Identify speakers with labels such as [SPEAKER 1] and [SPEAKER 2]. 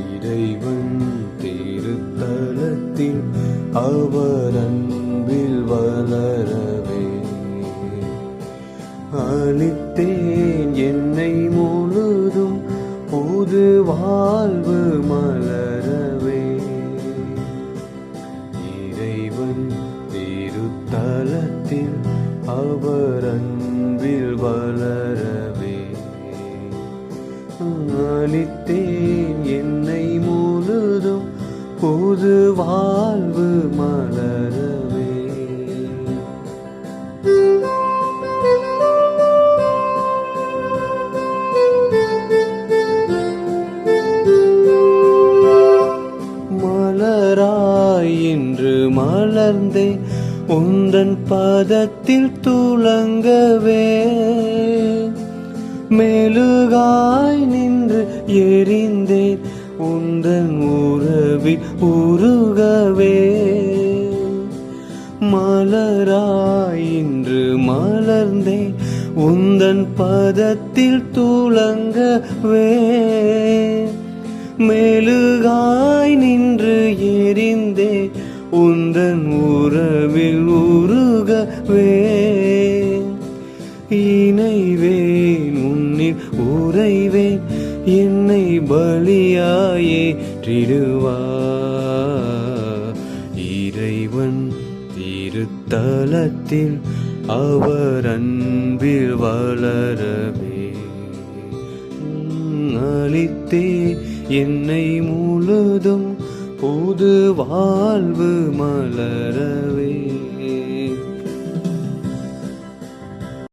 [SPEAKER 1] இறைவன் திருத்தலத்தில் அவர் அன்பில் வளரவே அளித்தேன் என்னை முழுதும் புது வாழ்வு மலரவே. இறைவன் திருத்தலத்தில் அவர் அன்பில் வளரவே அளித்தேன் என்னை முழுதும் புது வாழ்வு மலரவே. மலராய் இன்று மலர்ந்தே உந்தன் பதத்தில் துளங்கவே மெழுகாய் நின்று எரிந்தேன் உந்தன் உறவில் உருகவே. மலராய் இன்று மலர்ந்தே உந்தன் பதத்தில் துளங்கவே மெழுகாய் நின்று எரிந்தே உந்தன் உறவில் உருகவே. இணைவேன் உன்னில் உறைவேன் என்னை பலியாயேற்றிடுவார். இறைவன் திருத்தலத்தில் அவர் அன்பில் வளரவே அளித்தே என்னை முழுதும் புது வாழ்வு மலரவே.